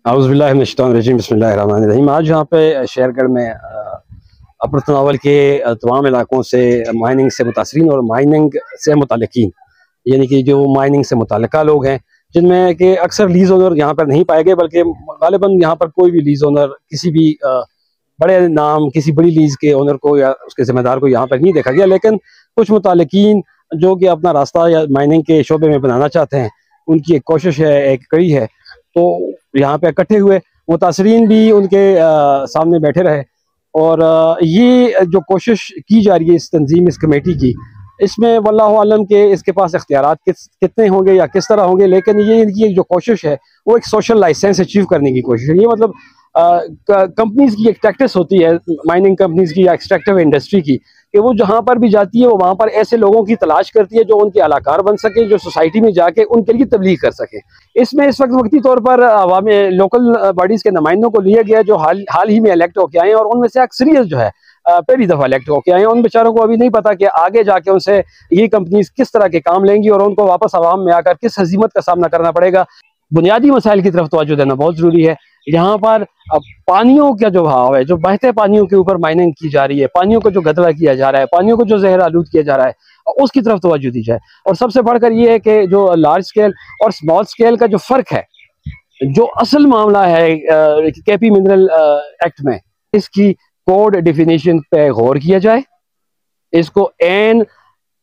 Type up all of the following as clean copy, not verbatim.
औज़ुबिल्लाहिमिनश्शैतानिर्रजीम बिस्मिल्लाहिर्रहमानिर्रहीम। आज यहाँ पे शेरगढ़ में अपर तनावल के तमाम इलाकों से माइनिंग से मुतासरीन और माइनिंग से मुतल्लिकीन, यानी कि जो माइनिंग से मुतल्लिका लोग हैं, जिनमें कि अक्सर लीज़ ओनर यहाँ पर नहीं पाए गए, बल्कि गालिबन यहाँ पर कोई भी लीज़ ओनर किसी भी बड़े नाम किसी बड़ी लीज़ के ओनर को या उसके ज़िम्मेदार को यहाँ पर नहीं देखा गया। लेकिन कुछ मुतल्लिकीन जो कि अपना रास्ता या माइनिंग के शोबे में बनाना चाहते हैं, उनकी एक कोशिश है, एक कड़ी है, तो यहाँ पे इकट्ठे हुए मुतासरीन भी उनके सामने बैठे रहे। और ये जो कोशिश की जा रही है इस तंजीम, इस कमेटी की, इसमें वल्लाहु आलम के इसके पास इख्तियारात कितने होंगे या किस तरह होंगे, लेकिन ये इनकी जो कोशिश है वो एक सोशल लाइसेंस अचीव करने की कोशिश है। ये मतलब कंपनीज की एक टैक्टिस होती है, माइनिंग कंपनीज की या एक्सट्रैक्टिव इंडस्ट्री की, कि वो जहाँ पर भी जाती है वो वहाँ पर ऐसे लोगों की तलाश करती है जो उनके अलाकार बन सके, जो सोसाइटी में जाके उनके लिए तबलीग कर सके। इसमें इस वक्त वक्ती तौर पर अवामी लोकल बॉडीज़ के नुमाइंदों को लिया गया जो हाल ही में इलेक्ट होकर आए हैं, और उनमें से अक्सरियत जो है पहली दफ़ा इलेक्ट होकर आए हैं। उन बेचारों को अभी नहीं पता कि आगे जाके उनसे ये कंपनीज किस तरह के काम लेंगी और उनको वापस आवाम में आकर किस हजीमत का सामना करना पड़ेगा। बुनियादी मसाइल की तरफ तवज्जो देना बहुत ज़रूरी है। यहाँ पर पानियों का जो भाव है, जो बहते पानियों के ऊपर माइनिंग की जा रही है, पानियों को जो गदला किया जा रहा है, पानियों को जो जहर आलूद किया जा रहा है, उसकी तरफ तवज्जो दी जाए। और सबसे बढ़कर ये है कि जो लार्ज स्केल और स्मॉल स्केल का जो फ़र्क है, जो असल मामला है केपी मिनरल एक्ट में, इसकी कोड डिफिनीशन पे गौर किया जाए, इसको एन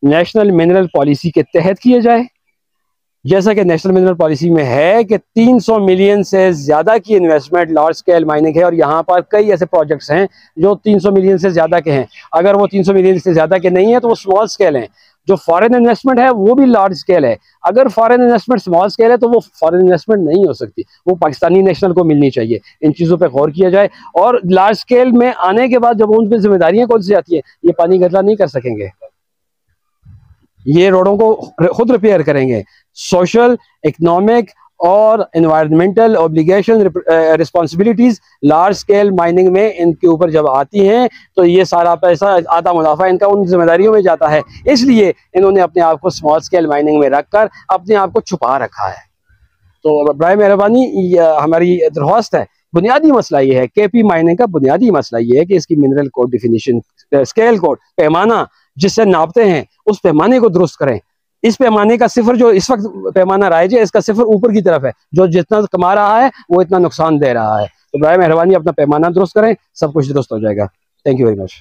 नेशनल मिनरल पॉलिसी के तहत किया जाए, जैसा कि नेशनल मिनरल पॉलिसी में है कि 300 मिलियन से ज़्यादा की इन्वेस्टमेंट लार्ज स्केल माइनिंग है। और यहाँ पर कई ऐसे प्रोजेक्ट्स हैं जो 300 मिलियन से ज़्यादा के हैं। अगर वो 300 मिलियन से ज़्यादा के नहीं है तो वो स्मॉल स्केल हैं। जो फॉरेन इन्वेस्टमेंट है वो भी लार्ज स्केल है। अगर फॉरेन इन्वेस्टमेंट स्मॉल स्केल है तो वो फॉरेन इन्वेस्टमेंट नहीं हो सकती, वो पाकिस्तानी नेशनल को मिलनी चाहिए। इन चीज़ों पर गौर किया जाए। और लार्ज स्केल में आने के बाद जब उन पर जिम्मेदारियाँ कौन सी आती हैं, ये पानी गदला नहीं कर सकेंगे, ये रोडों को खुद रिपेयर करेंगे। सोशल, इकोनॉमिक और environmental obligation, responsibilities large scale mining में इनके ऊपर जब आती हैं तो ये सारा पैसा, आधा मुनाफा इनका उन जिम्मेदारियों में जाता है। इसलिए इन्होंने अपने आप को स्मॉल स्केल माइनिंग में रखकर अपने आप को छुपा रखा है। तो बराए मेहरबानी हमारी दरख्वास्त है, बुनियादी मसला ये है, केपी माइनिंग का बुनियादी मसला ये है कि इसकी mineral code definition, scale code, पैमाना जिससे नापते हैं, उस पैमाने को दुरुस्त करें। इस पैमाने का सिफर जो इस वक्त पैमाना राइज है, इसका सिफर ऊपर की तरफ है, जो जितना कमा रहा है वो इतना नुकसान दे रहा है। तो बराए मेहरबानी अपना पैमाना दुरुस्त करें, सब कुछ दुरुस्त हो जाएगा। Thank you very much.